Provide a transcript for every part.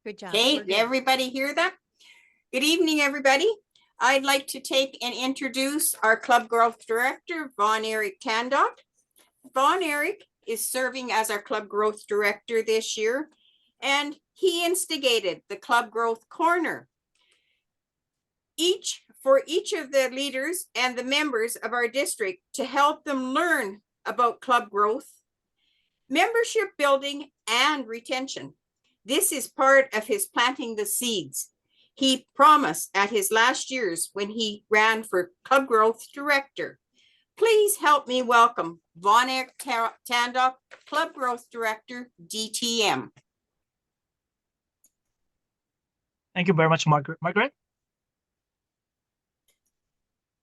Good job. Okay, We're good. everybody hear that? Good evening, everybody. I'd like to take and introduce our Club Growth Director, Von Eric Tandok. Von Eric is serving as our Club Growth Director this year, and he instigated the Club Growth Corner. For each of the leaders and the members of our district to help them learn about club growth, membership building, and retention. This is part of his planting the seeds he promised at his last year's when he ran for Club Growth Director. Please help me welcome Von Eric Tandok, Club Growth Director, DTM. Thank you very much, Margaret.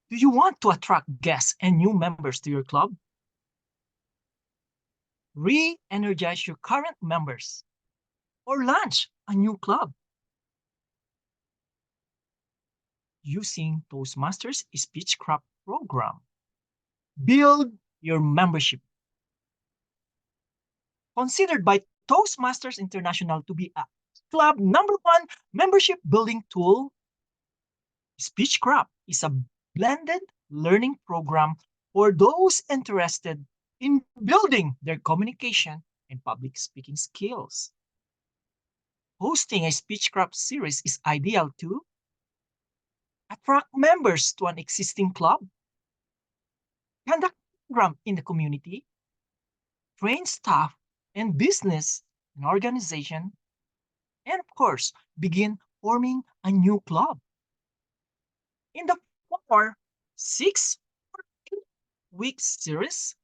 Do you want to attract guests and new members to your club? Re-energize your current members or launch a new club? Using Toastmasters Speechcraft program. Build your membership. Considered by Toastmasters International to be a club #1 membership building tool, Speechcraft is a blended learning program for those interested in building their communication and public speaking skills. Hosting a Speechcraft series is ideal to attract members to an existing club, conduct a program in the community, train staff and business and organization, and of course, begin forming a new club. In the 4, 6, or 8-week series,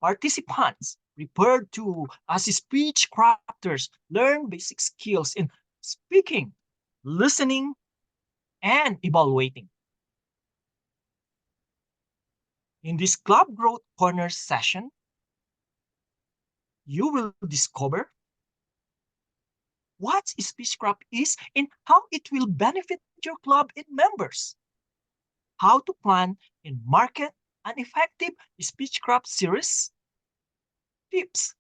participants referred to as speech crafters learn basic skills in speaking, listening, and evaluating. In this Club Growth Corner session, you will discover what Speechcraft is and how it will benefit your club and members, how to plan and market an effective Speechcraft series, tips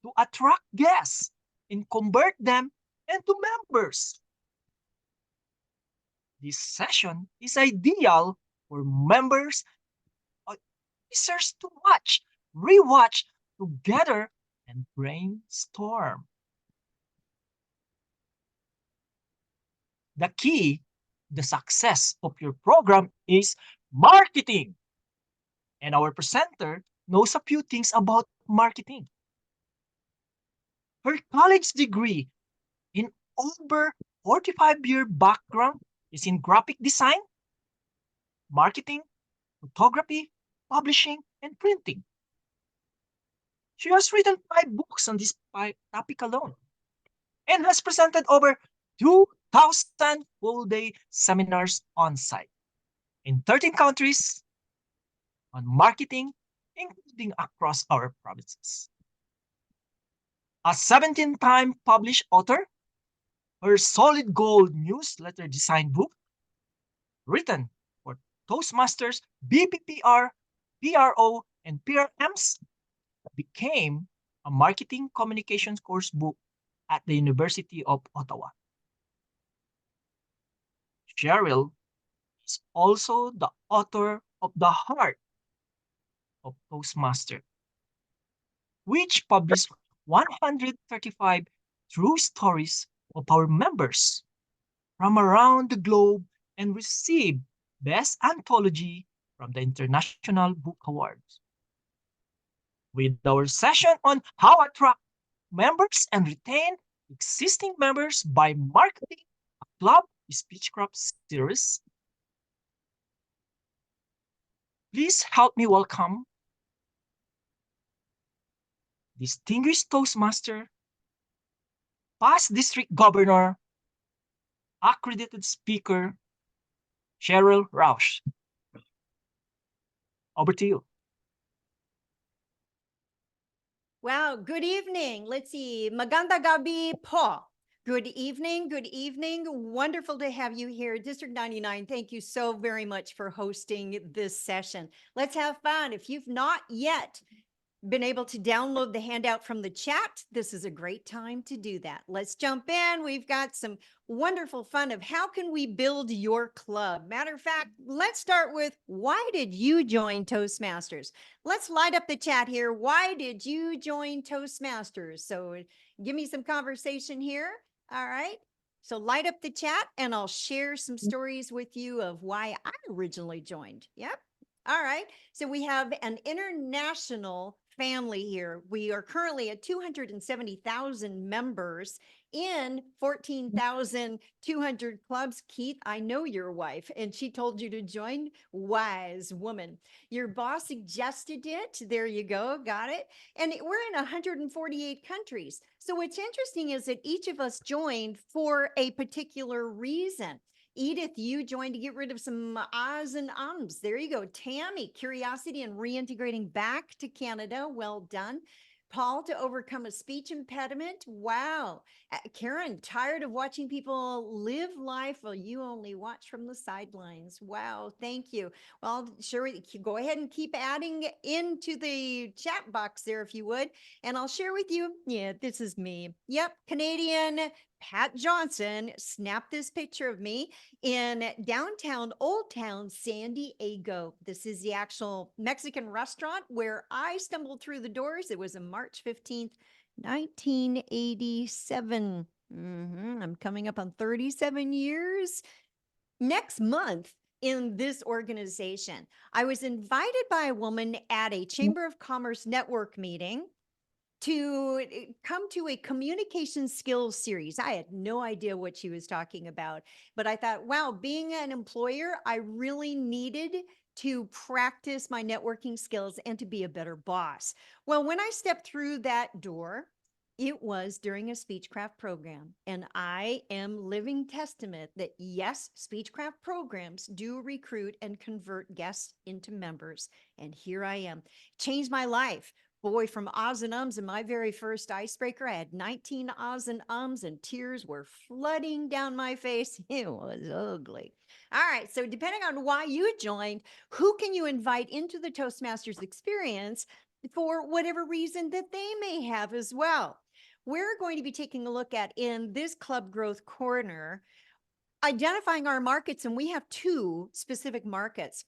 to attract guests and convert them into members. This session is ideal for members or users to watch, rewatch together, and brainstorm. The key, the success of your program is marketing. And our presenter knows a few things about marketing. Her college degree in over 45-year background is in graphic design, marketing, photography, publishing, and printing. She has written 5 books on this topic alone and has presented over 2,000 full-day seminars on site in 13 countries on marketing, including across our provinces. A 17-time published author, her Solid Gold newsletter design book, written for Toastmasters, BPPR, PRO, and PRMs, became a marketing communications course book at the University of Ottawa. Sheryl is also the author of The Heart of Toastmaster, which published 135 true stories of our members from around the globe and received Best Anthology from the International Book Awards. With our session on how to attract members and retain existing members by marketing a club Speechcraft series, please help me welcome distinguished Toastmaster, past district governor, accredited speaker, Sheryl Roush. Over to you. Wow, good evening. Let's see. Maganda gabi po. Good evening. Good evening. Wonderful to have you here. District 99, thank you so very much for hosting this session. Let's have fun. If you've not yet been able to download the handout from the chat, this is a great time to do that. Let's jump in. We've got some wonderful fun of how can we build your club. Matter of fact, let's start with why did you join Toastmasters? Let's light up the chat here. Why did you join Toastmasters? So give me some conversation here. All right. So light up the chat and I'll share some stories with you of why I originally joined. Yep. All right. So we have an international family here. We are currently at 270,000 members in 14,200 clubs. Keith, I know your wife, and she told you to join. Wise woman. Your boss suggested it. There you go. Got it. And we're in 148 countries. So what's interesting is that each of us joined for a particular reason. Edith, you joined to get rid of some ahs and ums. There you go. Tammy, curiosity and reintegrating back to Canada. Well done. Paul, to overcome a speech impediment. Wow. Karen, tired of watching people live life while you only watch from the sidelines. Wow. Thank you. Well, sure. Go ahead and keep adding into the chat box there if you would. And I'll share with you. Yeah, this is me. Yep. Canadian Pat Johnson snapped this picture of me in downtown Old Town San Diego. This is the actual Mexican restaurant where I stumbled through the doors. It was on March 15th, 1987. I'm coming up on 37 years next month in this organization. I was invited by a woman at a Chamber of Commerce network meeting to come to a communication skills series. I had no idea what she was talking about, but I thought, wow, being an employer, I really needed to practice my networking skills and to be a better boss. Well, when I stepped through that door, it was during a Speechcraft program, and I am living testament that yes, Speechcraft programs do recruit and convert guests into members. And here I am, changed my life. Boy, from ahs and ums in my very first icebreaker, I had 19 ahs and ums and tears were flooding down my face. It was ugly. All right. So depending on why you joined, who can you invite into the Toastmasters experience for whatever reason that they may have as well? We're going to be taking a look at in this Club Growth Corner, identifying our markets, and we have two specific markets.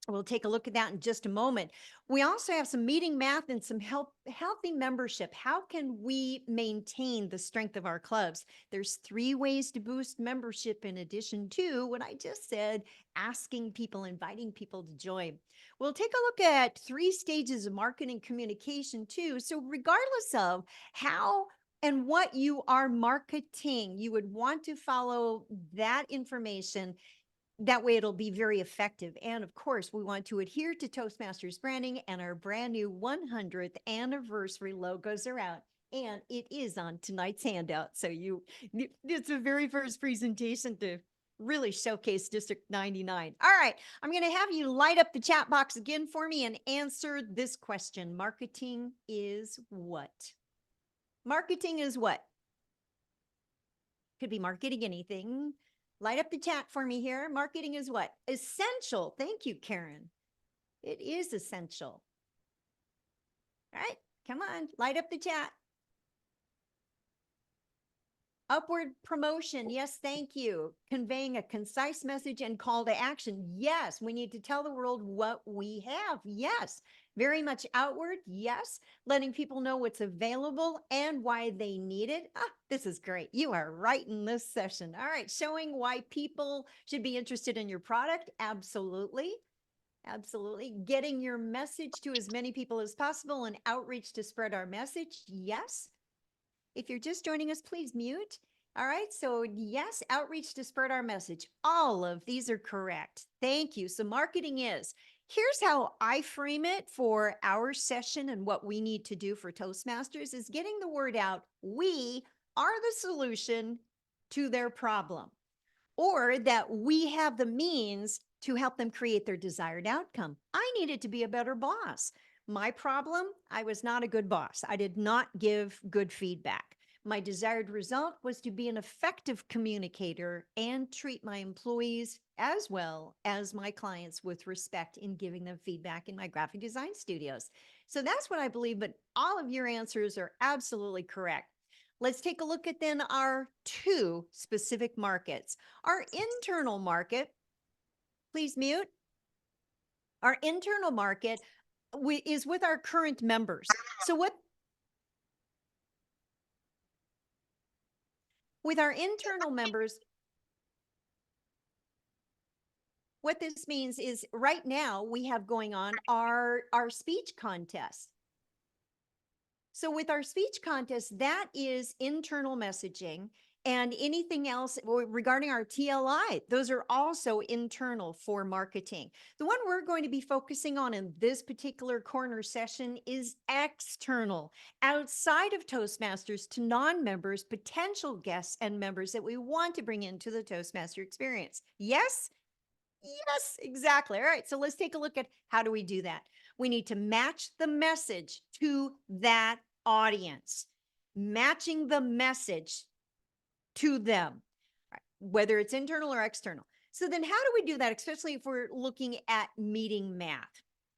We'll take a look at that in just a moment. We also have some meeting math and some healthy membership. How can we maintain the strength of our clubs? There's 3 ways to boost membership in addition to what I just said, asking people, inviting people to join. We'll take a look at 3 stages of marketing communication too. So regardless of how and what you are marketing, you would want to follow that information. That way it'll be very effective. And of course, we want to adhere to Toastmasters branding, and our brand new 100th anniversary logos are out. And it is on tonight's handout. So it's the very first presentation to really showcase District 99. All right, I'm going to have you light up the chat box again for me and answer this question. Marketing is what? Marketing is what? Could be marketing anything. Light up the chat for me here. Marketing is what? Essential. Thank you, Karen. It is essential. All right, come on, light up the chat. Upward promotion. Yes, thank you. Conveying a concise message and call to action. Yes, we need to tell the world what we have. Yes, very much outward. Yes, letting people know what's available and why they need it. This is great. You are right in this session. All right, showing why people should be interested in your product. Absolutely. Absolutely. Getting your message to as many people as possible and outreach to spread our message. Yes. If you're just joining us, please mute. All right. So yes, outreach to spread our message. All of these are correct. Thank you. So marketing is, here's how I frame it for our session and what we need to do for Toastmasters is getting the word out. We are the solution to their problem, or that we have the means to help them create their desired outcome. I needed to be a better boss. My problem, I was not a good boss. I did not give good feedback. My desired result was to be an effective communicator and treat my employees as well as my clients with respect in giving them feedback in my graphic design studios. So that's what I believe, but all of your answers are absolutely correct. Let's take a look at then our two specific markets. Our internal market, please mute. Our internal market is with our current members. So with our internal members, what this means is right now we have going on our speech contest. So with our speech contest, that is internal messaging, and anything else regarding our TLI, those are also internal for marketing. The one we're going to be focusing on in this particular corner session is external, outside of Toastmasters, to non-members, potential guests and members that we want to bring into the Toastmaster experience. Yes? Yes, exactly. All right, so let's take a look at how do we do that. We need to match the message to that audience, matching the message to them, right, whether it's internal or external. So then how do we do that, especially if we're looking at meeting math?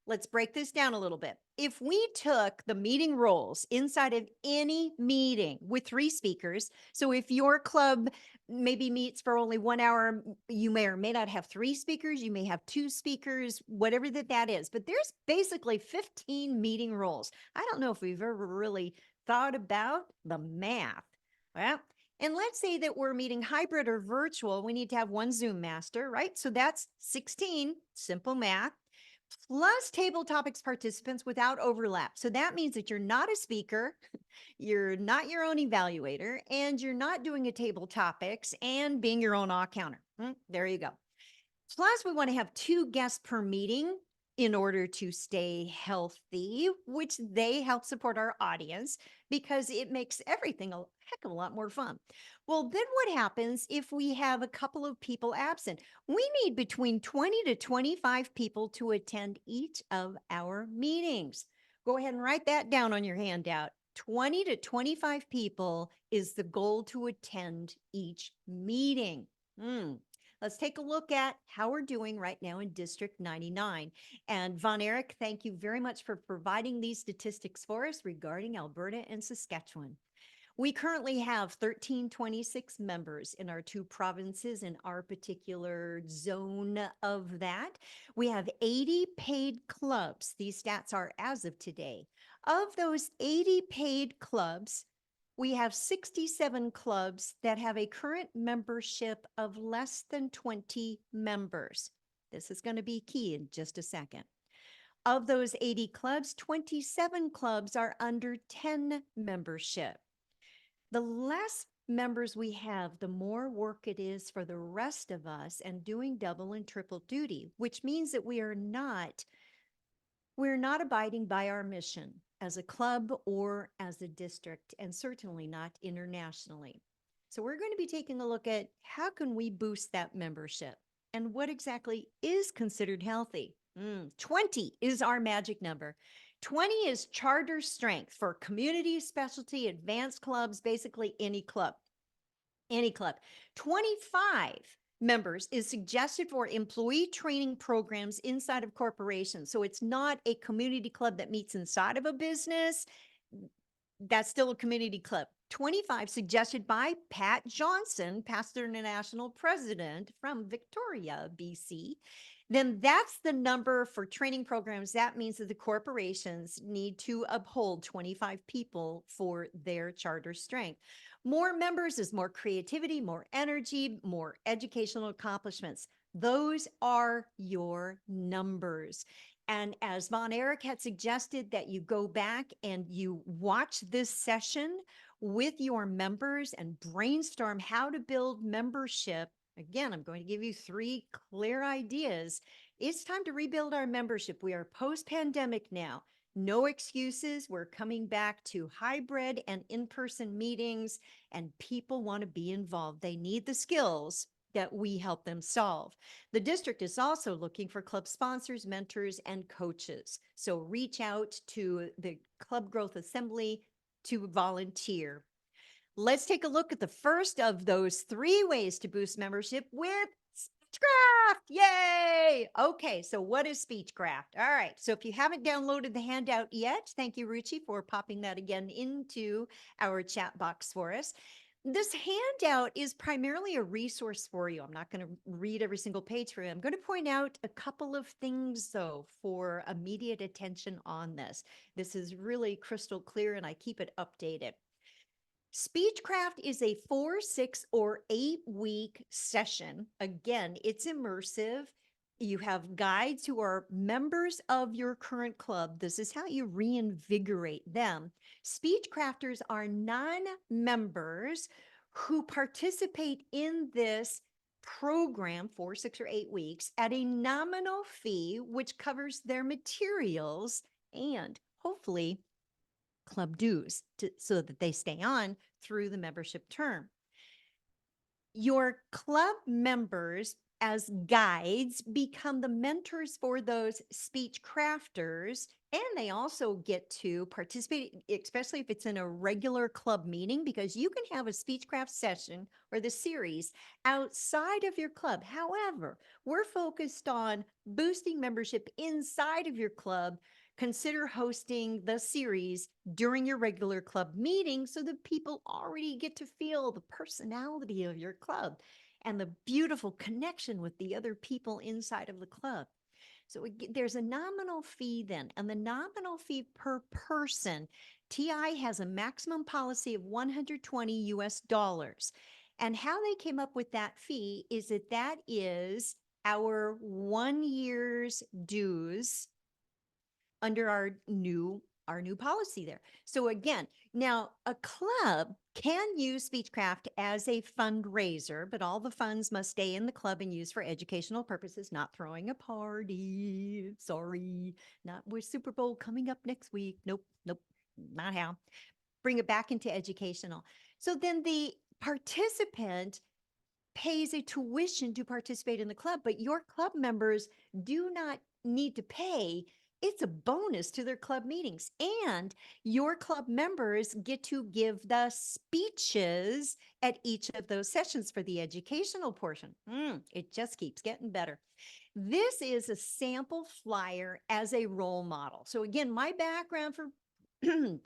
Let's break this down a little bit. If we took the meeting roles inside of any meeting with 3 speakers, so if your club maybe meets for only 1 hour, you may or may not have 3 speakers, you may have 2 speakers, whatever that is, but there's basically 15 meeting roles. I don't know if we've ever really thought about the math. Well, and let's say that we're meeting hybrid or virtual, we need to have 1 Zoom master, right? So that's 16, simple math, plus table topics participants without overlap. So that means that you're not a speaker, you're not your own evaluator, and you're not doing a table topics and being your own counter. There you go. Plus, we want to have 2 guests per meeting in order to stay healthy, which they help support our audience because it makes everything a heck of a lot more fun. Well, then what happens if we have a couple of people absent? We need between 20 to 25 people to attend each of our meetings. Go ahead and write that down on your handout. 20 to 25 people is the goal to attend each meeting. Let's take a look at how we're doing right now in District 99. And Von Erich, thank you very much for providing these statistics for us regarding Alberta and Saskatchewan. We currently have 1326 members in our 2 provinces in our particular zone of that. We have 80 paid clubs. These stats are as of today. Of those 80 paid clubs, we have 67 clubs that have a current membership of less than 20 members. This is going to be key in just a second. Of those 80 clubs, 27 clubs are under 10 membership. The less members we have, the more work it is for the rest of us and doing double and triple duty, which means that we're not abiding by our mission as a club or as a district, and certainly not internationally. So we're going to be taking a look at how can we boost that membership and what exactly is considered healthy. 20 is our magic number. 20 is charter strength for community, specialty, advanced clubs, basically any club. Any club. 25 members is suggested for employee training programs inside of corporations. So it's not a community club that meets inside of a business. That's still a community club. 25 suggested by Pat Johnson, Pastor International President from Victoria, BC. Then that's the number for training programs. That means that the corporations need to uphold 25 people for their charter strength. More members is more creativity, more energy, more educational accomplishments. Those are your numbers. And as Von Erich had suggested, that you go back and you watch this session with your members and brainstorm how to build membership. Again, I'm going to give you 3 clear ideas. It's time to rebuild our membership. We are post-pandemic now. No excuses. We're coming back to hybrid and in-person meetings, and people want to be involved. They need the skills that we help them solve. The district is also looking for club sponsors, mentors, and coaches. So reach out to the Club Growth Assembly to volunteer. Let's take a look at the first of those 3 ways to boost membership with Speechcraft! Yay! Okay, so what is Speechcraft? All right, so if you haven't downloaded the handout yet, thank you, Ruchi, for popping that again into our chat box for us. This handout is primarily a resource for you. I'm not going to read every single page for you. I'm going to point out a couple of things, though, for immediate attention on this. This is really crystal clear, and I keep it updated. Speechcraft is a 4, 6, or 8 week session. Again, it's immersive. You have guides who are members of your current club. This is how you reinvigorate them. Speechcrafters are non-members who participate in this program 4, 6, or 8 weeks at a nominal fee, which covers their materials and hopefully club dues so that they stay on through the membership term. Your club members as guides become the mentors for those speech crafters, and they also get to participate, especially if it's in a regular club meeting, because you can have a speechcraft session or the series outside of your club. However, we're focused on boosting membership inside of your club. Consider hosting the series during your regular club meeting so that people already get to feel the personality of your club and the beautiful connection with the other people inside of the club. So there's a nominal fee then, and the nominal fee per person, TI has a maximum policy of 120 US dollars. And how they came up with that fee is that is our 1 year's dues under our new policy there. So again, now a club can use Speechcraft as a fundraiser, but all the funds must stay in the club and used for educational purposes, not throwing a party. Sorry, not with Super Bowl coming up next week. Nope, not how. Bring it back into educational. So then the participant pays a tuition to participate in the club, but your club members do not need to pay. It's a bonus to their club meetings. And your club members get to give the speeches at each of those sessions for the educational portion. It just keeps getting better. This is a sample flyer as a role model. So again, my background for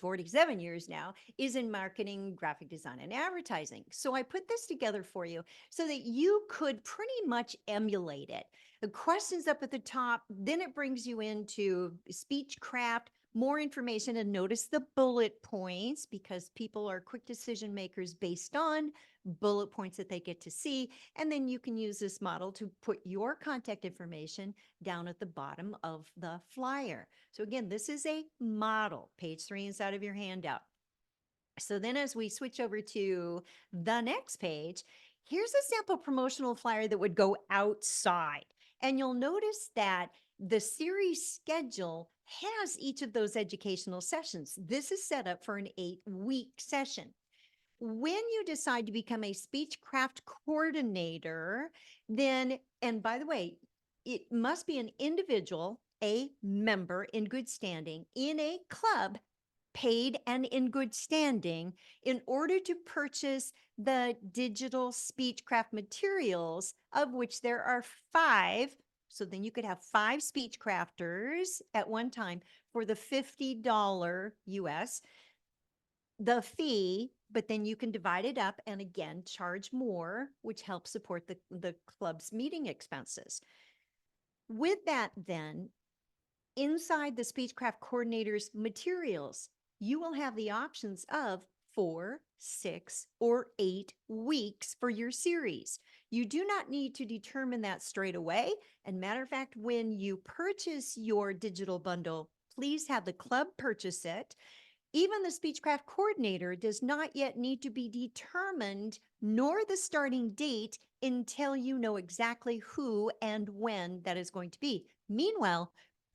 47 years now is in marketing, graphic design, and advertising. So I put this together for you so that you could pretty much emulate it. The questions up at the top, then it brings you into Speechcraft, more information, and notice the bullet points because people are quick decision makers based on bullet points that they get to see. And then you can use this model to put your contact information down at the bottom of the flyer. So again, this is a model, page 3 inside of your handout. So then as we switch over to the next page, here's a sample promotional flyer that would go outside. And you'll notice that the series schedule has each of those educational sessions. This is set up for an 8-week session. When you decide to become a Speechcraft coordinator, then, and by the way, it must be an individual, a member in good standing in a club, paid and in good standing, in order to purchase the digital Speechcraft materials, of which there are 5. So then you could have 5 Speechcrafters at one time for the $50 US. The fee, but then you can divide it up and again charge more, which helps support the club's meeting expenses. With that, then, inside the Speechcraft coordinator's materials, you will have the options of 4, 6, or 8 weeks for your series. You do not need to determine that straight away. And matter of fact, when you purchase your digital bundle, please have the club purchase it. Even the Speechcraft coordinator does not yet need to be determined, nor the starting date, until you know exactly who and when that is going to be. Meanwhile,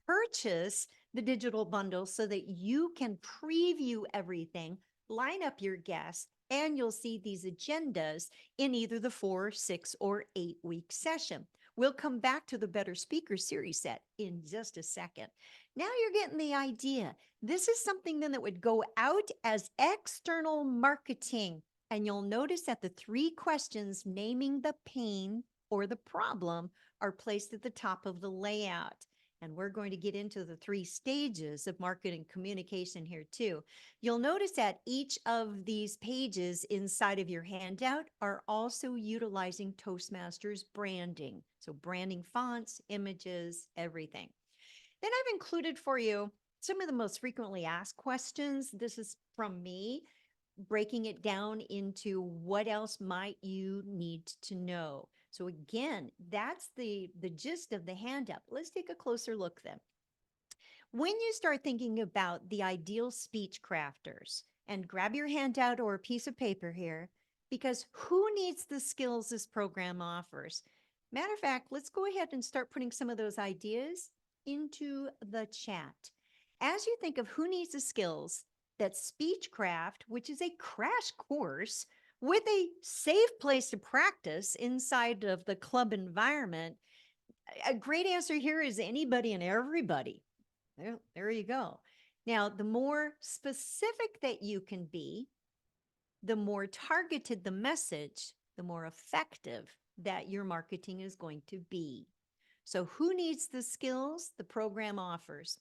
purchase the digital bundle so that you can preview everything, line up your guests, and you'll see these agendas in either the 4, 6, or 8-week session. We'll come back to the Better Speaker series set in just a second. Now you're getting the idea. This is something then that would go out as external marketing. And you'll notice that the 3 questions naming the pain, or the problem are placed at the top of the layout. And we're going to get into the 3 stages of marketing communication here too. You'll notice that each of these pages inside of your handout are also utilizing Toastmasters branding. So branding fonts, images, everything. Then I've included for you some of the most frequently asked questions. This is from me, breaking it down into what else might you need to know. So again, that's the gist of the handout. Let's take a closer look then. When you start thinking about the ideal speech crafters, and grab your handout or a piece of paper here, because who needs the skills this program offers? Matter of fact, let's go ahead and start putting some of those ideas into the chat. As you think of who needs the skills that Speechcraft, which is a crash course with a safe place to practice inside of the club environment, a great answer here is anybody and everybody. There you go. Now, the more specific that you can be, the more targeted the message, the more effective that your marketing is going to be. So who needs the skills the program offers?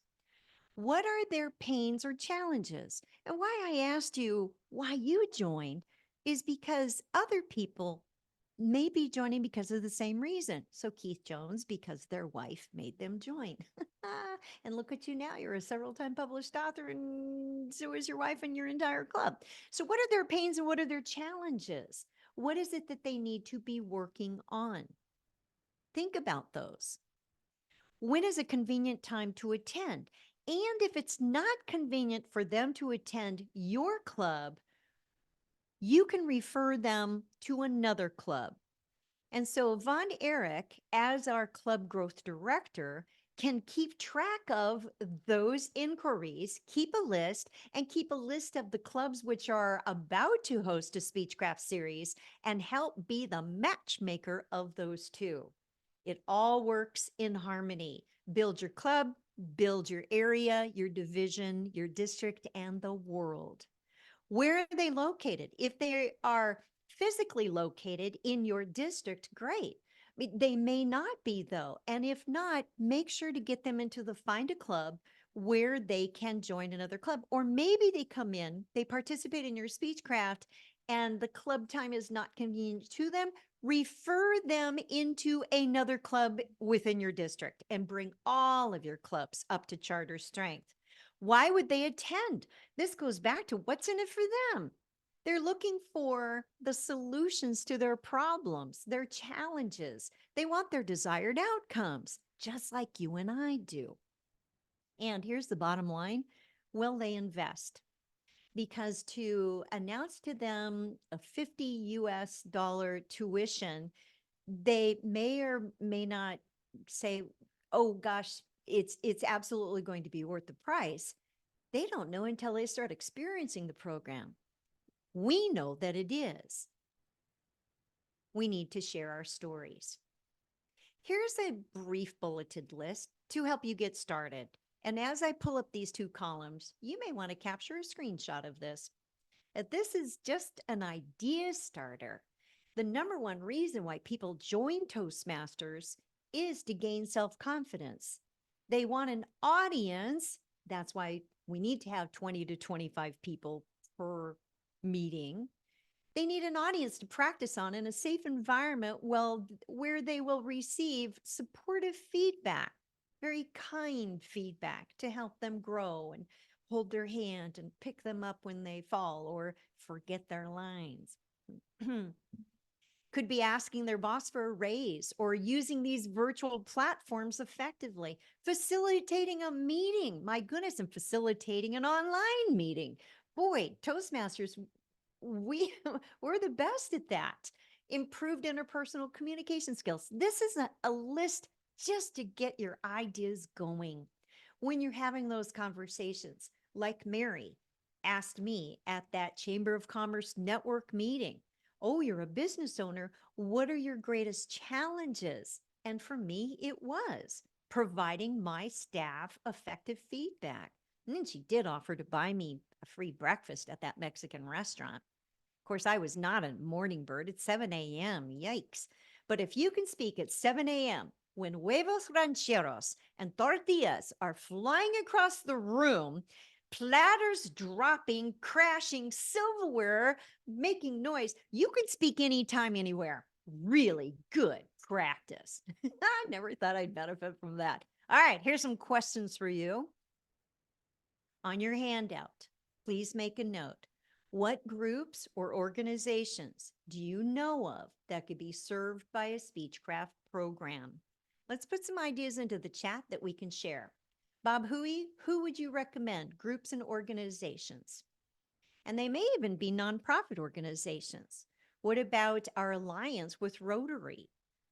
What are their pains or challenges? And why I asked you why you joined is because other people may be joining because of the same reason. So Keith Jones, because their wife made them join. And look at you now, you're a several-time published author, and so is your wife and your entire club. So what are their pains and what are their challenges? What is it that they need to be working on? Think about those. When is a convenient time to attend? And if it's not convenient for them to attend your club, you can refer them to another club. And so Von Erich, as our club growth director, can keep track of those inquiries, keep a list, and keep a list of the clubs which are about to host a Speechcraft series and help be the matchmaker of those two. It all works in harmony. Build your club, build your area, your division, your district, and the world. Where are they located? If they are physically located in your district, great. They may not be though. And if not, make sure to get them into the Find a Club where they can join another club. Or maybe they come in, they participate in your Speechcraft, and the club time is not convenient to them. Refer them into another club within your district and bring all of your clubs up to charter strength. Why would they attend? This goes back to what's in it for them. They're looking for the solutions to their problems, their challenges. They want their desired outcomes, just like you and I do. And here's the bottom line. Will they invest? Because to announce to them a $50 tuition, they may or may not say, oh gosh, it's absolutely going to be worth the price. They don't know until they start experiencing the program. We know that it is. We need to share our stories. Here's a brief bulleted list to help you get started. And as I pull up these 2 columns, you may want to capture a screenshot of this. This is just an idea starter. The number one reason why people join Toastmasters is to gain self-confidence. They want an audience. That's why we need to have 20 to 25 people per meeting. They need an audience to practice on in a safe environment where they will receive supportive feedback, very kind feedback to help them grow and hold their hand and pick them up when they fall or forget their lines. Could be asking their boss for a raise or using these virtual platforms effectively, facilitating a meeting. My goodness, and facilitating an online meeting. Boy, Toastmasters, we're the best at that. Improved interpersonal communication skills. This is a list just to get your ideas going. When you're having those conversations, like Mary asked me at that Chamber of Commerce network meeting, oh, you're a business owner. What are your greatest challenges? And for me, it was providing my staff effective feedback. And then she did offer to buy me a free breakfast at that Mexican restaurant. Of course, I was not a morning bird. It's 7 a.m. Yikes. But if you can speak at 7 a.m. when huevos rancheros and tortillas are flying across the room, platters dropping, crashing, silverware making noise, you can speak anytime, anywhere. Really good practice. I never thought I'd benefit from that. All right, here's some questions for you. On your handout, please make a note. What groups or organizations do you know of that could be served by a Speechcraft program? Let's put some ideas into the chat that we can share. Bob Huey, who would you recommend, groups and organizations? And they may even be nonprofit organizations. What about our alliance with Rotary?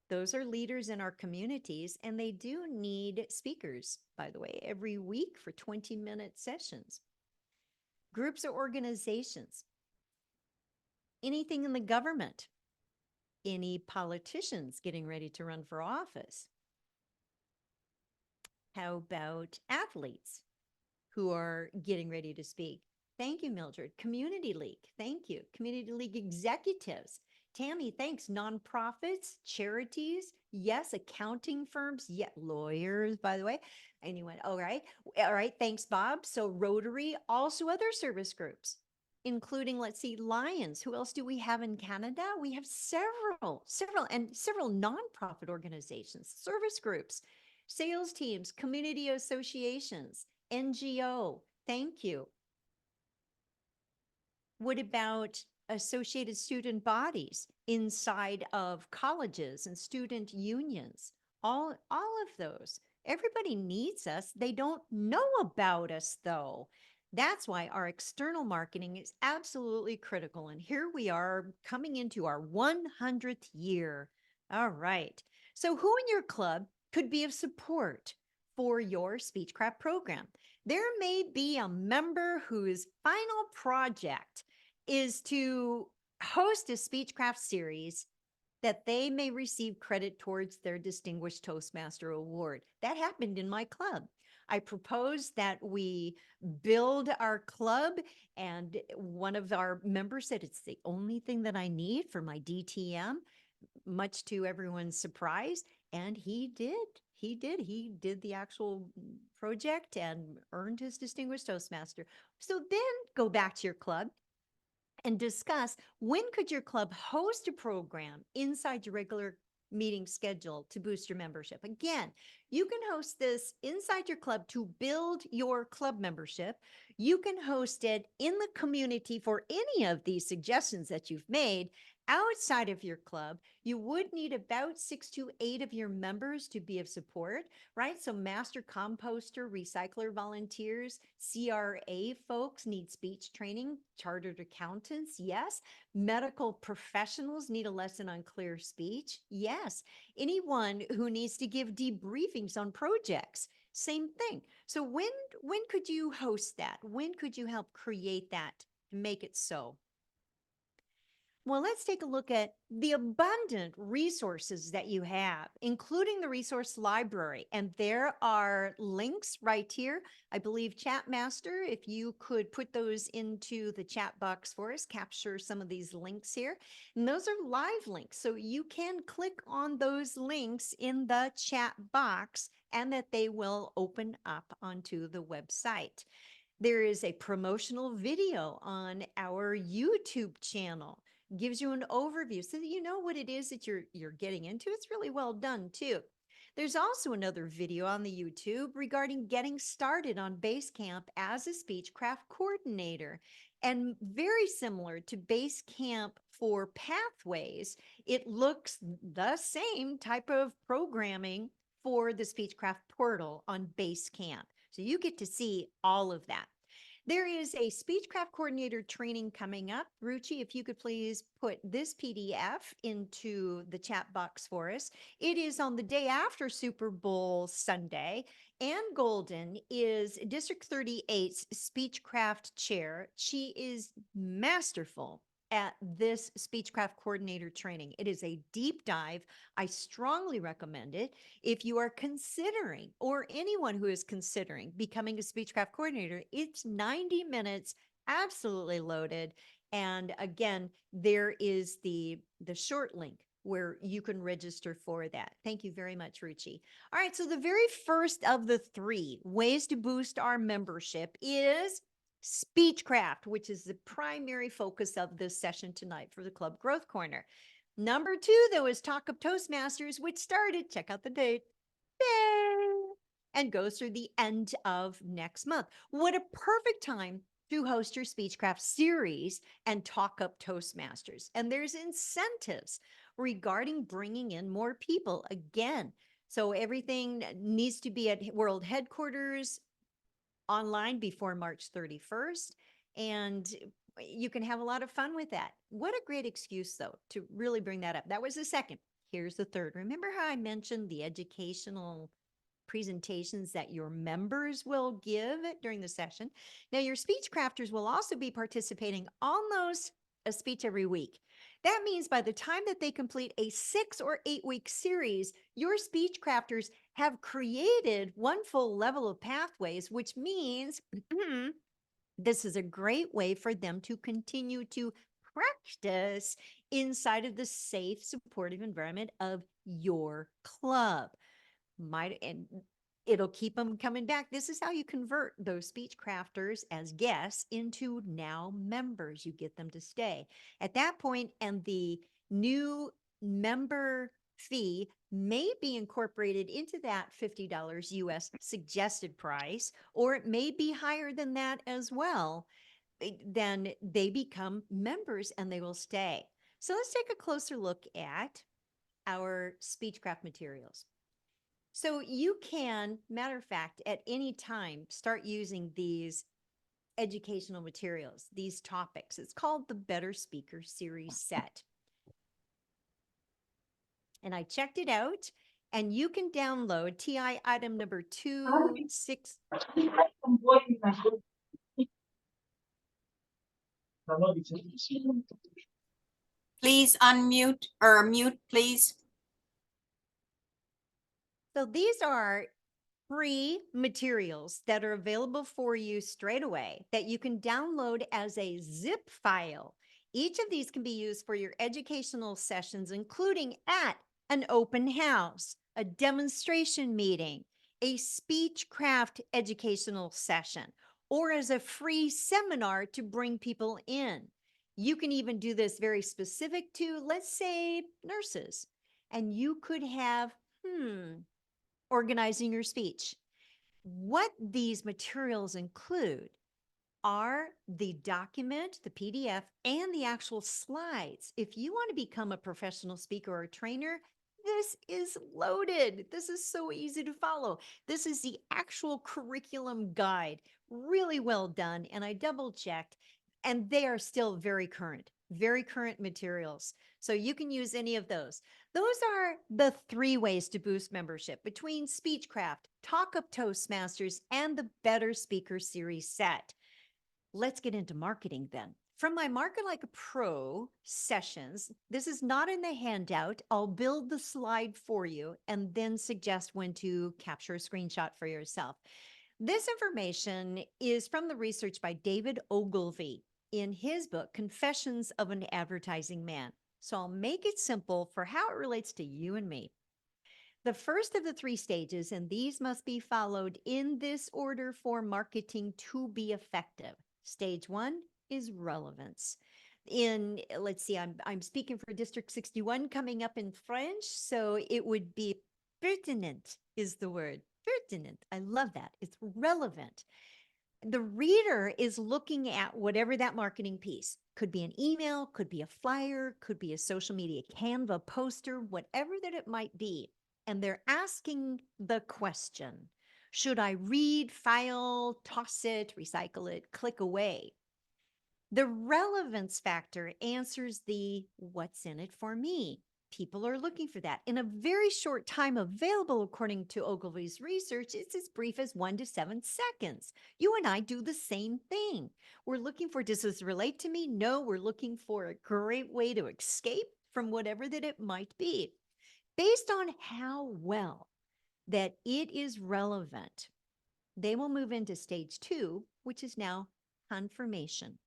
Those are leaders in our communities, and they do need speakers, by the way, every week for 20-minute sessions. Groups or organizations, anything in the government, any politicians getting ready to run for office. How about athletes who are getting ready to speak? Thank you, Mildred. Community League, thank you. Community League executives. Tammy, thanks. Nonprofits, charities, yes. Accounting firms, yeah. Lawyers, by the way. Anyway, all right. All right, thanks, Bob. So Rotary, also other service groups, including, let's see, Lions. Who else do we have in Canada? We have several nonprofit organizations, service groups, sales teams, community associations, NGO. Thank you. What about associated student bodies inside of colleges and student unions? All of those. Everybody needs us. They don't know about us, though. That's why our external marketing is absolutely critical. And here we are coming into our 100th year. All right. So who in your club could be of support for your Speechcraft program? There may be a member whose final project is to host a Speechcraft series that they may receive credit towards their Distinguished Toastmaster Award. That happened in my club. I proposed that we build our club, and one of our members said, it's the only thing that I need for my DTM, much to everyone's surprise. And he did. He did the actual project and earned his Distinguished Toastmaster. So then go back to your club and discuss, when could your club host a program inside your regular meeting schedule to boost your membership? Again, you can host this inside your club to build your club membership. You can host it in the community for any of these suggestions that you've made. Outside of your club, you would need about 6 to 8 of your members to be of support, right? So master composter, recycler volunteers, CRA folks need speech training, chartered accountants, yes. Medical professionals need a lesson on clear speech, yes. Anyone who needs to give debriefings on projects, same thing. So when could you host that? When could you help create that to make it so? Well, let's take a look at the abundant resources that you have, including the resource library. And there are links right here. I believe Chatmaster, if you could put those into the chat box for us, capture some of these links here. And those are live links. So you can click on those links in the chat box and that they will open up onto the website. There is a promotional video on our YouTube channel. Gives you an overview so that you know what it is that you're getting into. It's really well done too. There's also another video on the YouTube regarding getting started on Basecamp as a Speechcraft coordinator. And very similar to Basecamp for Pathways, it looks the same type of programming for the Speechcraft portal on Basecamp. So you get to see all of that. There is a Speechcraft coordinator training coming up. Ruchi, if you could please put this PDF into the chat box for us. It is on the day after Super Bowl Sunday. Ann Golden is District 38's Speechcraft chair. She is masterful at this Speechcraft coordinator training. It is a deep dive. I strongly recommend it. If you are considering, or anyone who is considering becoming a Speechcraft coordinator, it's 90 minutes, absolutely loaded. And again, there is the short link where you can register for that. Thank you very much, Ruchi. All right, so the very first of the 3 ways to boost our membership is Speechcraft, which is the primary focus of this session tonight for the Club Growth Corner. Number 2, though, is Talk Up Toastmasters, which started, check out the date, and goes through the end of next month. What a perfect time to host your Speechcraft series and Talk Up Toastmasters. And there's incentives regarding bringing in more people again. So everything needs to be at world headquarters online before March 31st. And you can have a lot of fun with that. What a great excuse, though, to really bring that up. That was the second. Here's the third. Remember how I mentioned the educational presentations that your members will give during the session? Now, your speech crafters will also be participating almost a speech every week. That means by the time that they complete a 6 or 8 week series, your speech crafters have created one full level of pathways, which means this is a great way for them to continue to practice inside of the safe, supportive environment of your club. And it'll keep them coming back. This is how you convert those speech crafters as guests into now members. You get them to stay at that point, and the new member fee may be incorporated into that $50 US suggested price, or it may be higher than that as well. Then they become members and they will stay. So let's take a closer look at our Speechcraft materials. So you can, matter of fact, at any time, start using these educational materials, these topics. It's called the Better Speaker Series Set. And I checked it out, and you can download TI item number 26. Please unmute or mute, please. So these are free materials that are available for you straight away that you can download as a zip file. Each of these can be used for your educational sessions, including at an open house, a demonstration meeting, a Speechcraft educational session, or as a free seminar to bring people in. You can even do this very specific to, let's say, nurses, and you could have, organizing your speech. What these materials include are the document, the PDF, and the actual slides. If you want to become a professional speaker or a trainer, this is loaded. This is so easy to follow. This is the actual curriculum guide, really well done. And I double checked, and they are still very current materials. So you can use any of those. Those are the 3 ways to boost membership between Speechcraft, Talk Up Toastmasters, and the Better Speaker Series Set. Let's get into marketing then. From my Market Like a Pro sessions, this is not in the handout. I'll build the slide for you and then suggest when to capture a screenshot for yourself. This information is from the research by David Ogilvy in his book, Confessions of an Advertising Man. So I'll make it simple for how it relates to you and me. The first of the 3 stages, and these must be followed in this order for marketing to be effective. Stage 1 is relevance. Let's see, I'm speaking for District 61 coming up in French, so it would be pertinent is the word. Pertinent. I love that. It's relevant. The reader is looking at whatever that marketing piece could be, an email, could be a flyer, could be a social media Canva poster, whatever that it might be. And they're asking the question, should I read, file, toss it, recycle it, click away? The relevance factor answers the what's in it for me. People are looking for that. In a very short time available, according to Ogilvy's research, it's as brief as 1 to 7 seconds. You and I do the same thing. We're looking for, does this relate to me? No, we're looking for a great way to escape from whatever that it might be. Based on how well that it is relevant, they will move into stage 2, which is now confirmation.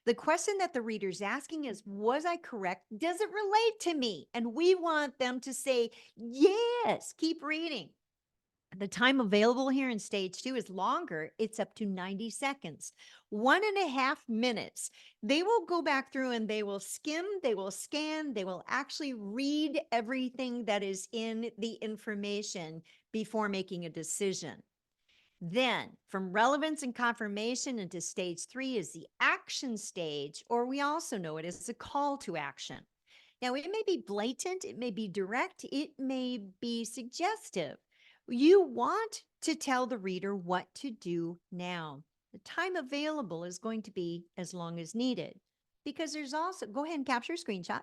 The question that the reader's asking is, was I correct? Does it relate to me? And we want them to say, yes, keep reading. The time available here in stage 2 is longer. It's up to 90 seconds, 1.5 minutes. They will go back through and they will skim, they will scan, they will actually read everything that is in the information before making a decision. Then, from relevance and confirmation into stage 3 is the action stage, or we also know it as a call to action. Now, it may be blatant, it may be direct, it may be suggestive. You want to tell the reader what to do now. The time available is going to be as long as needed, because there's also, go ahead and capture a screenshot,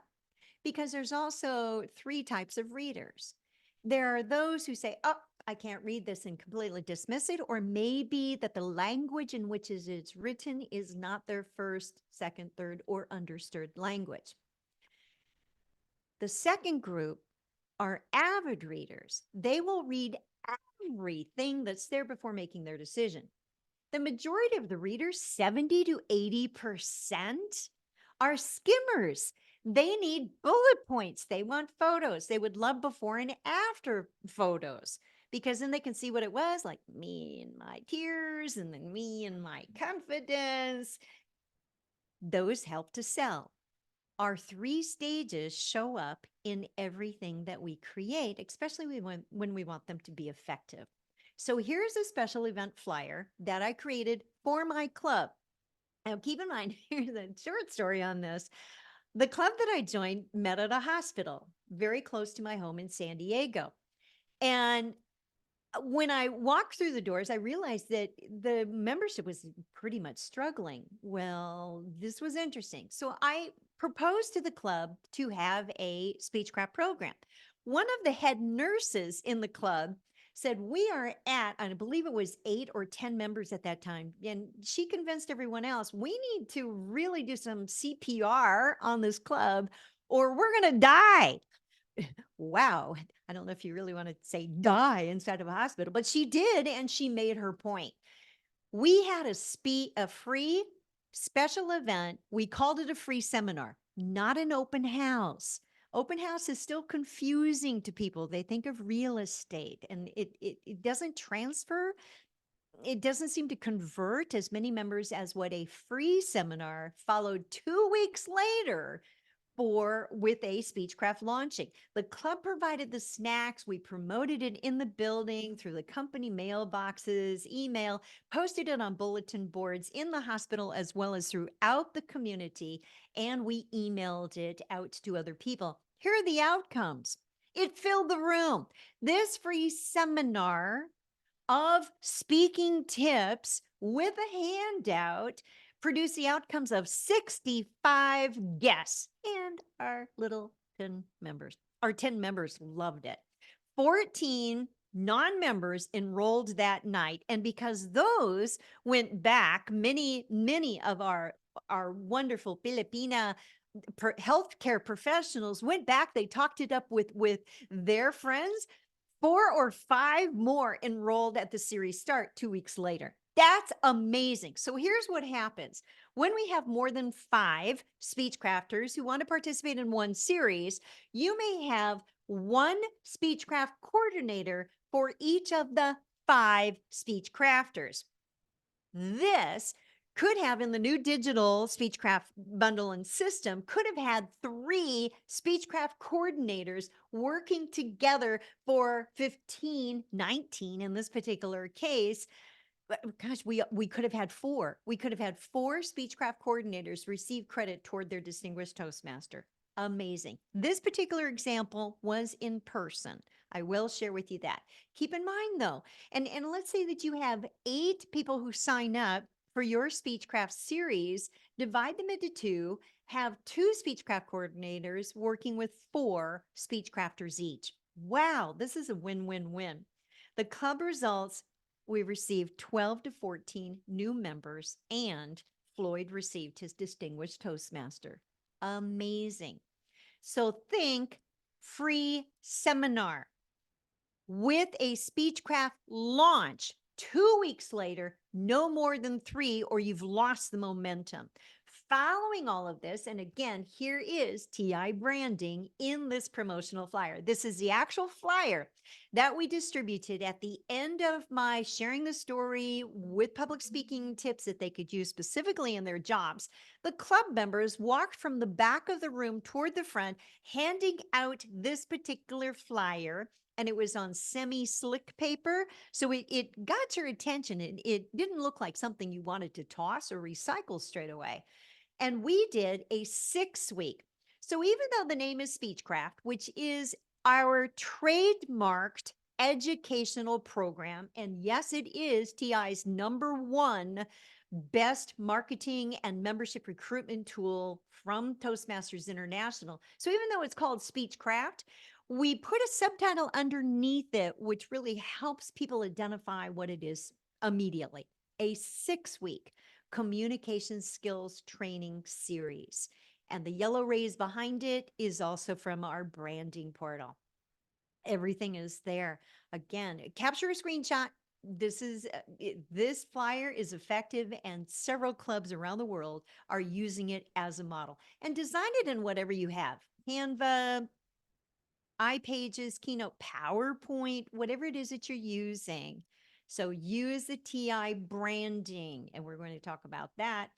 because there's also 3 types of readers. There are those who say, oh, I can't read this and completely dismiss it, or maybe that the language in which it's written is not their first, second, third, or understood language. The second group are avid readers. They will read everything that's there before making their decision. The majority of the readers, 70 to 80%, are skimmers. They need bullet points. They want photos. They would love before and after photos, because then they can see what it was like, me and my tears, and then me and my confidence. Those help to sell. Our 3 stages show up in everything that we create, especially when we want them to be effective. So here's a special event flyer that I created for my club. Now, keep in mind, here's a short story on this. The club that I joined met at a hospital very close to my home in San Diego. And when I walked through the doors, I realized that the membership was pretty much struggling. Well, this was interesting. So I proposed to the club to have a Speechcraft program. One of the head nurses in the club said, we are at, I believe it was 8 or 10 members at that time. And she convinced everyone else, we need to really do some CPR on this club or we're going to die. Wow. I don't know if you really want to say die inside of a hospital, but she did, and she made her point. We had a free special event. We called it a free seminar, not an open house. Open house is still confusing to people. They think of real estate, and it doesn't transfer. It doesn't seem to convert as many members as what a free seminar followed 2 weeks later with a Speechcraft launching. The club provided the snacks. We promoted it in the building through the company mailboxes, email, posted it on bulletin boards in the hospital as well as throughout the community, and we emailed it out to other people. Here are the outcomes. It filled the room. This free seminar of speaking tips with a handout produce the outcomes of 65 guests and our little 10 members. Our 10 members loved it. 14 non-members enrolled that night. And because those went back, many of our wonderful Filipina healthcare professionals went back. They talked it up with their friends. 4 or 5 more enrolled at the series start 2 weeks later. That's amazing. So here's what happens. When we have more than 5 Speechcrafters who want to participate in one series, you may have one Speechcraft coordinator for each of the 5 Speechcrafters. This could have, in the new digital Speechcraft bundle and system, could have had 3 Speechcraft coordinators working together for 15, 19 in this particular case. Gosh, we could have had 4. We could have had 4 Speechcraft coordinators receive credit toward their Distinguished Toastmaster. Amazing. This particular example was in person. I will share with you that. Keep in mind though, and let's say that you have 8 people who sign up for your Speechcraft series, divide them into 2, have 2 Speechcraft coordinators working with 4 Speechcrafters each. Wow, this is a win-win-win. The club results, we received 12 to 14 new members, and Floyd received his Distinguished Toastmaster. Amazing. So think free seminar with a Speechcraft launch 2 weeks later, no more than 3, or you've lost the momentum. following all of this, and again, here is TI branding in this promotional flyer. This is the actual flyer that we distributed at the end of my sharing the story with public speaking tips that they could use specifically in their jobs. The club members walked from the back of the room toward the front, handing out this particular flyer. And it was on semi-slick paper. So it got your attention. It didn't look like something you wanted to toss or recycle straight away. And we did a 6-week. So even though the name is Speechcraft, which is our trademarked educational program, and yes, it is TI's #1 best marketing and membership recruitment tool from Toastmasters International. So even though it's called Speechcraft, we put a subtitle underneath it, which really helps people identify what it is immediately. A 6-week communication skills training series. And the yellow rays behind it is also from our branding portal. Everything is there. Again, capture a screenshot. This flyer is effective, and several clubs around the world are using it as a model. And design it in whatever you have. Canva, iPages, Keynote, PowerPoint, whatever it is that you're using. So use the TI branding, and we're going to talk about that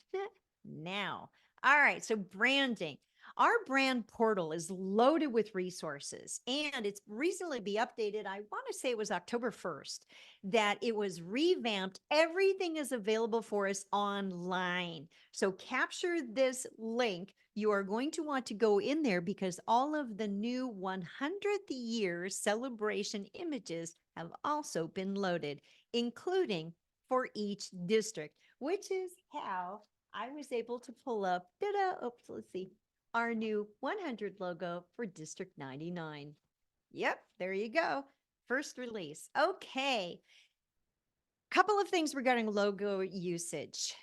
now. All right, so branding. Our brand portal is loaded with resources, and it's recently be updated. I want to say it was October 1st that it was revamped. Everything is available for us online. So capture this link. You are going to want to go in there because all of the new 100th year celebration images have also been loaded, including for each district, which is how I was able to pull up, oops, let's see, our new 100 logo for District 99. Yep, there you go. First release. Okay. Couple of things regarding logo usage.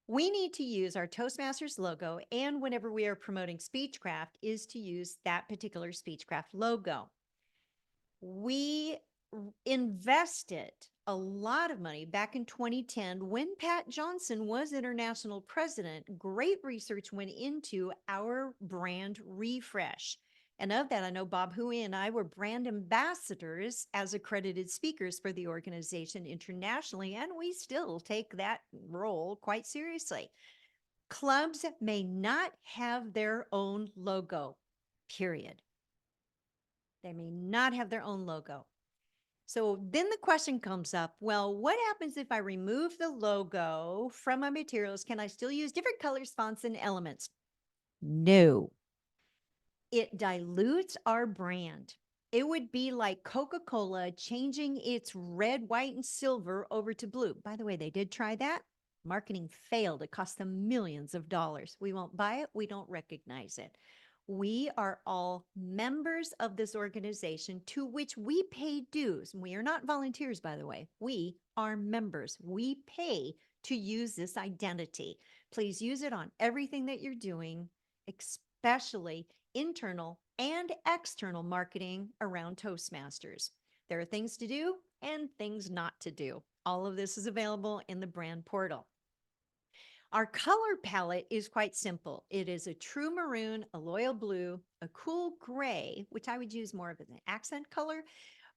We need to use our Toastmasters logo, and whenever we are promoting Speechcraft, is to use that particular Speechcraft logo. We invested a lot of money back in 2010 when Pat Johnson was international president. Great research went into our brand refresh. And of that, I know Bob Hui and I were brand ambassadors as accredited speakers for the organization internationally, and we still take that role quite seriously. Clubs may not have their own logo, period. They may not have their own logo. So then the question comes up, well, what happens if I remove the logo from my materials? Can I still use different colors, fonts, and elements? No. It dilutes our brand. It would be like Coca-Cola changing its red, white, and silver over to blue. By the way, they did try that. Marketing failed. It cost them millions of dollars. We won't buy it. We don't recognize it. We are all members of this organization to which we pay dues. We are not volunteers, by the way. We are members. We pay to use this identity. Please use it on everything that you're doing, especially internal and external marketing around Toastmasters. There are things to do and things not to do. All of this is available in the brand portal. Our color palette is quite simple. It is a true maroon, a loyal blue, a cool gray, which I would use more of as an accent color,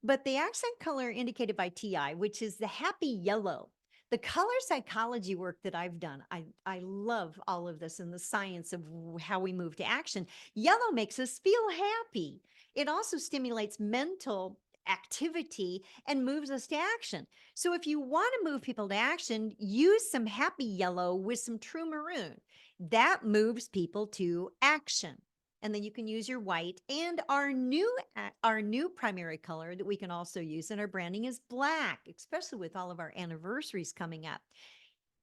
but the accent color indicated by TI, which is the happy yellow. The color psychology work that I've done, I love all of this and the science of how we move to action. Yellow makes us feel happy. It also stimulates mental activity and moves us to action. So if you want to move people to action, use some happy yellow with some true maroon. That moves people to action. And then you can use your white, and our new primary color that we can also use in our branding is black, especially with all of our anniversaries coming up.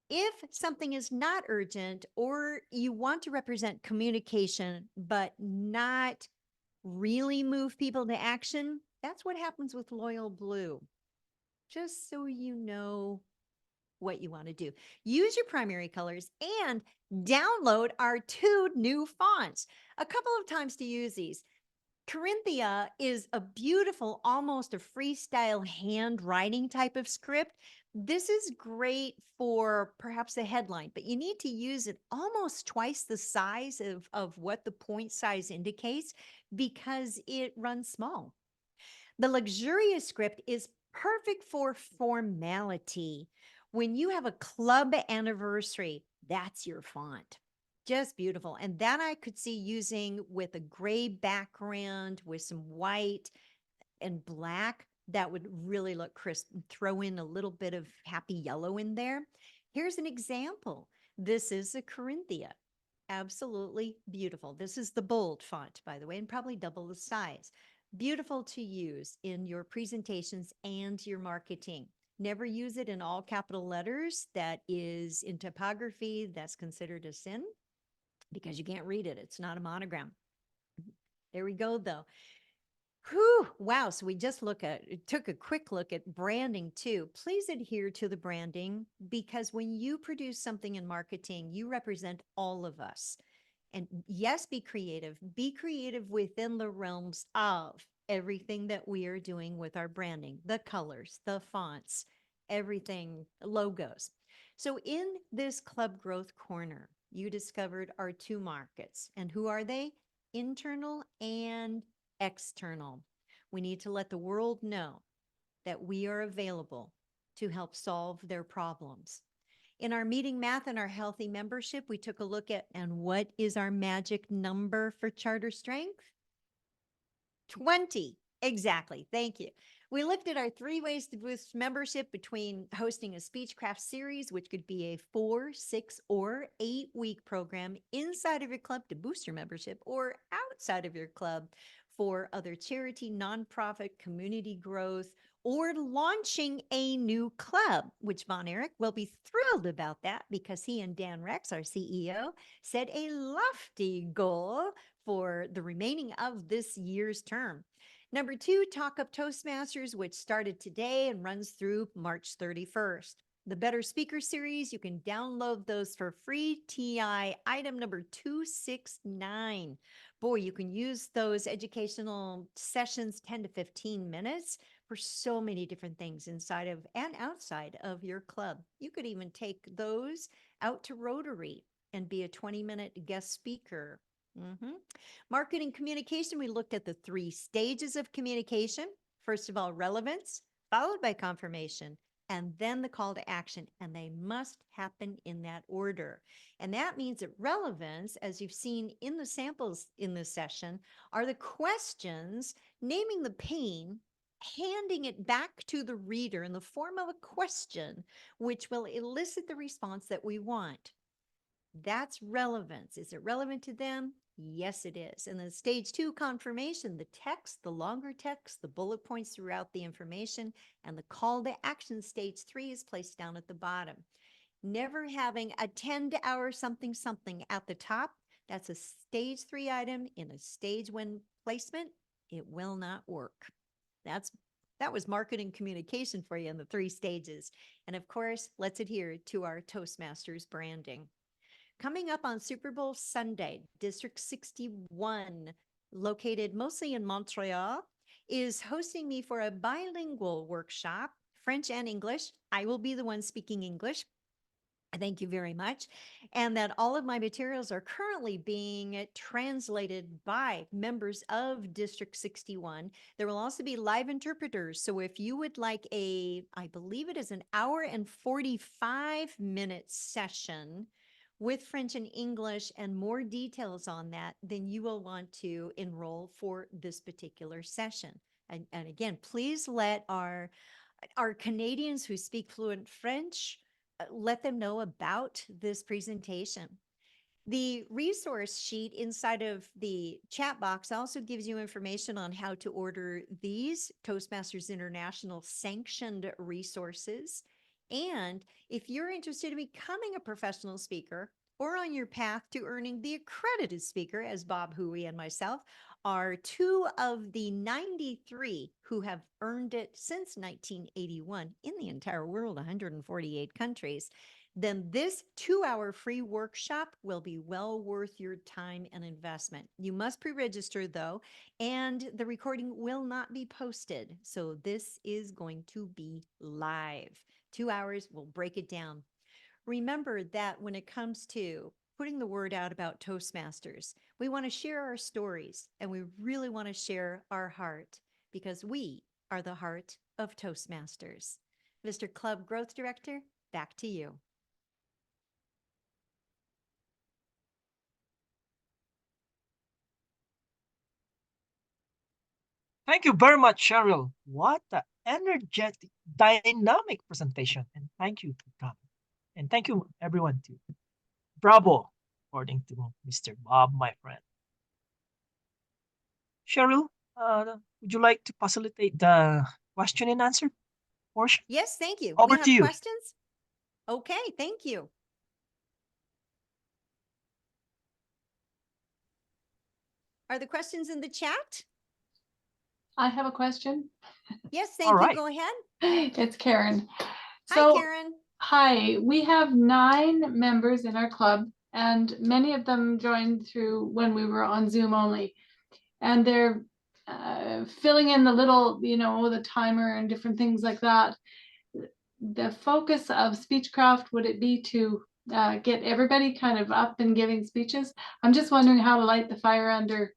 If something is not urgent or you want to represent communication but not really move people to action, that's what happens with loyal blue. Just so you know what you want to do. Use your primary colors and download our 2 new fonts. A couple of times to use these. Corinthia is a beautiful, almost a freestyle handwriting type of script, This is great for perhaps a headline, but you need to use it almost twice the size of what the point size indicates because it runs small. The luxurious script is perfect for formality. When you have a club anniversary, that's your font. Just beautiful. And that I could see using with a gray background with some white and black. That would really look crisp. Throw in a little bit of happy yellow in there. Here's an example. This is a Corinthia. Absolutely beautiful. This is the bold font, by the way, and probably double the size. Beautiful to use in your presentations and your marketing. Never use it in all capital letters. That is in typography, that's considered a sin because you can't read it. It's not a monogram. There we go, though. Whew, wow. So we just took a quick look at branding too. Please adhere to the branding because when you produce something in marketing, you represent all of us. And yes, be creative within the realms of everything that we are doing with our branding, the colors, the fonts, everything, logos. So in this Club Growth Corner, you discovered our two markets. And who are they? Internal and external. We need to let the world know that we are available to help solve their problems. In our meeting math and our healthy membership, we took a look at, and what is our magic number for charter strength? 20. Exactly. Thank you. We looked at our 3 ways to boost membership between hosting a Speechcraft series, which could be a 4, 6, or 8-week program inside of your club to boost your membership, or outside of your club for other charity, nonprofit, community growth, or launching a new club, which Von Erich will be thrilled about that because he and Dan Rex, our CEO, set a lofty goal for the remaining of this year's term. Number 2, Talk Up Toastmasters, which started today and runs through March 31st. The Better Speaker Series, you can download those for free. TI item number 269. Boy, you can use those educational sessions 10 to 15 minutes for so many different things inside of and outside of your club. You could even take those out to Rotary and be a 20-minute guest speaker. Marketing communication, we looked at the 3 stages of communication. First of all, relevance, followed by confirmation, and then the call to action. And they must happen in that order. And that means that relevance, as you've seen in the samples in this session, are the questions, naming the pain, handing it back to the reader in the form of a question, which will elicit the response that we want. That's relevance. Is it relevant to them? Yes, it is. And then stage 2, confirmation, the text, the longer text, the bullet points throughout the information, and the call to action, stage 3, is placed down at the bottom. Never having a 10-hour something at the top. That's a stage 3 item in a stage 1 placement. It will not work. That was marketing communication for you in the 3 stages. And of course, let's adhere to our Toastmasters branding. Coming up on Super Bowl Sunday, District 61, located mostly in Montreal, is hosting me for a bilingual workshop, French and English. I will be the one speaking English. Thank you very much. And that all of my materials are currently being translated by members of District 61. There will also be live interpreters. So if you would like I believe it is an hour and 45-minute session with French and English and more details on that, then you will want to enroll for this particular session. And again, please let our Canadians who speak fluent French, let them know about this presentation. The resource sheet inside of the chat box also gives you information on how to order these Toastmasters International sanctioned resources. And if you're interested in becoming a professional speaker or on your path to earning the accredited speaker, as Bob Huey and myself are 2 of the 93 who have earned it since 1981 in the entire world, 148 countries, then this 2-hour free workshop will be well worth your time and investment. You must pre-register though, and the recording will not be posted. So this is going to be live. 2 hours, we'll break it down. Remember that when it comes to putting the word out about Toastmasters, we want to share our stories and we really want to share our heart because we are the heart of Toastmasters. Mr. Club Growth Director, back to you. Thank you very much, Sheryl. What an energetic, dynamic presentation. And thank you for coming. And thank you, everyone, too. Bravo, according to Mr. Bob, my friend. Sheryl, would you like to facilitate the question and answer portion? Yes, thank you. Over We to have you. questions? Okay, thank you. Are the questions in the chat? I have a question. Yes, All thank you. right. Go ahead. It's Karen. Hi, Karen. Hi, we have 9 members in our club, and many of them joined through when we were on Zoom only. And they're filling in the little, the timer and different things like that. The focus of Speechcraft, would it be to get everybody kind of up and giving speeches? I'm just wondering how to light the fire under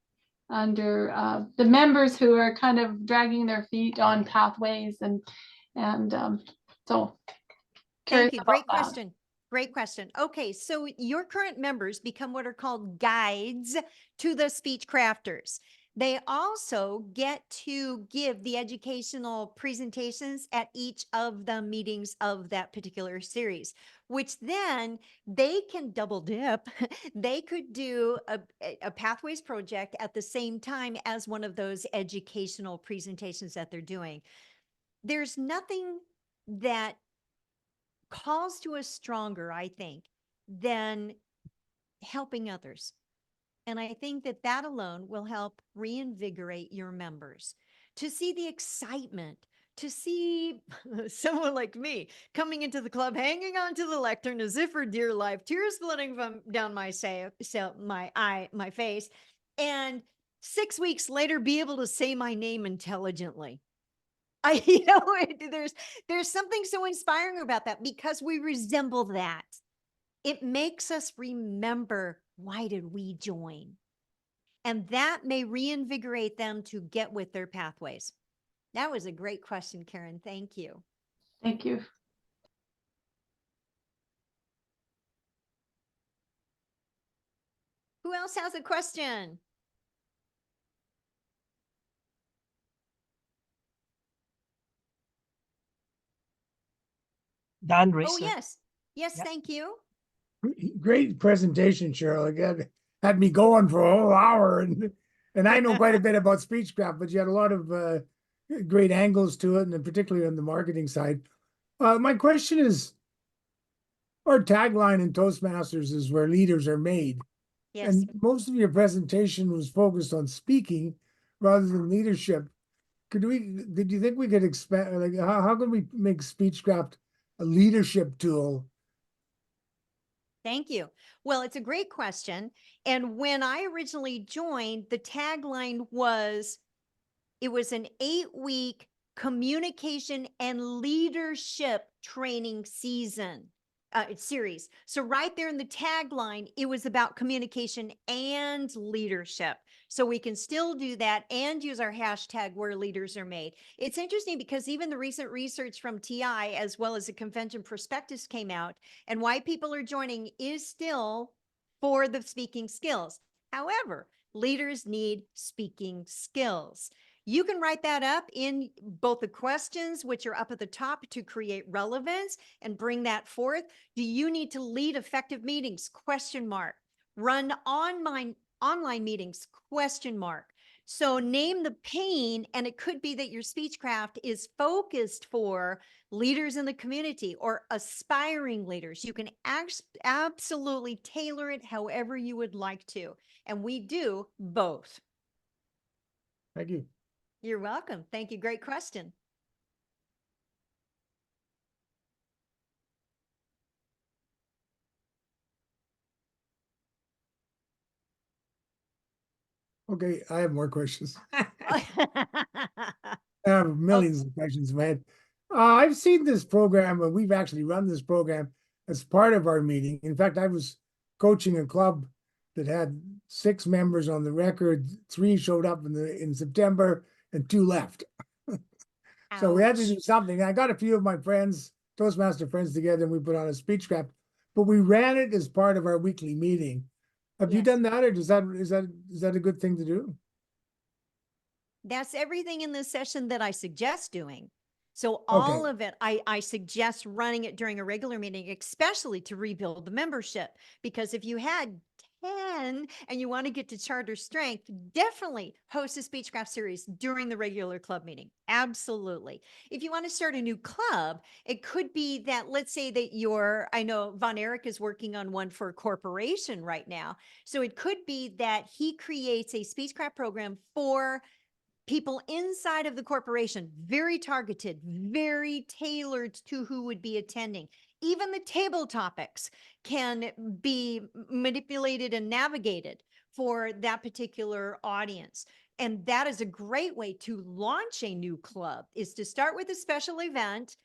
the members who are kind of dragging their feet on pathways and so Thank you. Great about that. question. Great question. Okay, so your current members become what are called guides to the speech crafters. They also get to give the educational presentations at each of the meetings of that particular series, which then they can double dip. They could do a Pathways project at the same time as one of those educational presentations that they're doing. There's nothing that calls to us stronger, I think, than helping others. And I think that that alone will help reinvigorate your members to see the excitement, to see someone like me coming into the club, hanging onto the lectern as if for dear life, tears flooding from down my face, and 6 weeks later be able to say my name intelligently. There's something so inspiring about that because we resemble that. It makes us remember, why did we join? And that may reinvigorate them to get with their pathways. That was a great question, Karen. Thank you. Thank you. Who else has a question? Dan raised. Oh, yes. Yes, Yeah. thank you. Great presentation, Sheryl. Again, had me going for a whole hour, and I know quite a bit about Speechcraft, but you had a lot of great angles to it, and particularly on the marketing side. My question is, our tagline in Toastmasters is "Where leaders are made," Yes. and most of your presentation was focused on speaking rather than leadership. Did you think we could expand? Like, how can we make Speechcraft a leadership tool? Thank you. Well, it's a great question. And when I originally joined, the tagline was, it was an 8-week communication and leadership training series. So right there in the tagline, it was about communication and leadership. So we can still do that and use our hashtag where leaders are made. It's interesting because even the recent research from TI, as well as the convention prospectus came out, and why people are joining is still for the speaking skills. However, leaders need speaking skills. You can write that up in both the questions, which are up at the top to create relevance and bring that forth. Do you need to lead effective meetings? Question mark. Run online meetings? Question mark. So name the pain, and it could be that your Speechcraft is focused for leaders in the community or aspiring leaders. You can absolutely tailor it however you would like to. And we do both. Thank you. You're welcome. Thank you. Great question. Okay, I have more questions. Oh, I have millions of questions in my head. I've seen this program, and we've actually run this program as part of our meeting. In fact, I was coaching a club that had 6 members on the record. 3 showed up in September, and 2 left. So we had to Ouch. do something. I got a few of my friends, Toastmaster friends, together, and we put on a Speechcraft. But we ran it as part of our weekly meeting. Have you Yes. done that, or is that a good thing to do? That's everything in this session that I suggest doing. So Okay. all of it, I suggest running it during a regular meeting, especially to rebuild the membership. Because if you had 10 and you want to get to charter strength, definitely host a Speechcraft series during the regular club meeting. Absolutely. If you want to start a new club, it could be that, let's say that I know Von Erich is working on one for a corporation right now. So it could be that he creates a Speechcraft program for people inside of the corporation, very targeted, very tailored to who would be attending. Even the table topics can be manipulated and navigated for that particular audience. And that is a great way to launch a new club, is to start with a special event,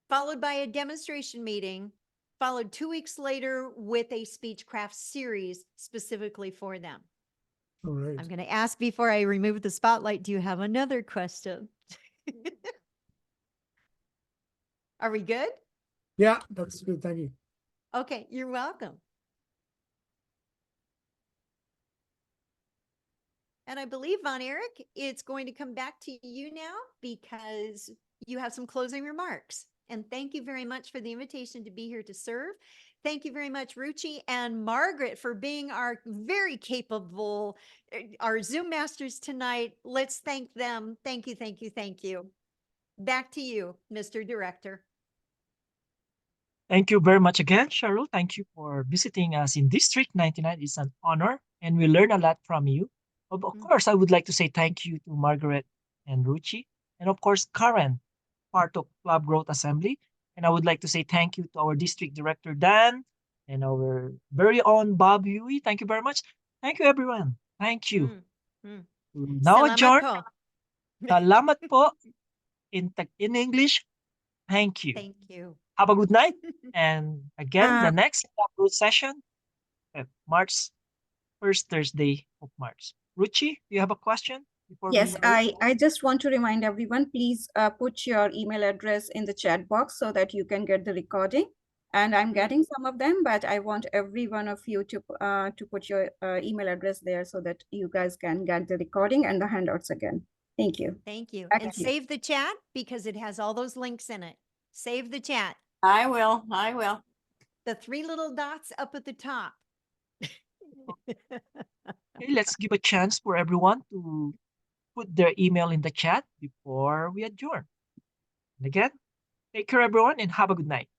followed by a demonstration meeting, followed 2 weeks later with a Speechcraft series specifically for them. All right. I'm going to ask before I remove the spotlight, do you have another question? Are we good? Yeah, that's good. Thank you. Okay, you're welcome. And I believe, Von Erich, it's going to come back to you now because you have some closing remarks. And thank you very much for the invitation to be here to serve. Thank you very much, Ruchi and Margaret, for being our very capable, our Zoom masters tonight. Let's thank them. Thank you, thank you, thank you. Back to you, Mr. Director. Thank you very much again, Sheryl. Thank you for visiting us in District 99. It's an honor, and we learn a lot from you. Of course, I would like to say thank you to Margaret and Ruchi, and of course, Karen, part of Club Growth Assembly. And I would like to say thank you to our District Director, Dan, and our very own Bob Huey. Thank you very much. Thank you, everyone. Thank you. Now Salamat adjourn. po. Salamat po. In English, thank you. Thank you. Have a good night. And again, the Uh, next upload session, March 1st, Thursday of March. Ruchi, do you have a question before yes, we go? I just want to remind everyone, please put your email address in the chat box so that you can get the recording. And I'm getting some of them, but I want every one of you to put your email address there so that you guys can get the recording and the handouts again. Thank you. Thank you. Back And to you. save the chat because it has all those links in it. Save the chat. I will. I will. The 3 little dots up at the top. Okay, let's give a chance for everyone to put their email in the chat before we adjourn. And again, take care, everyone, and have a good night.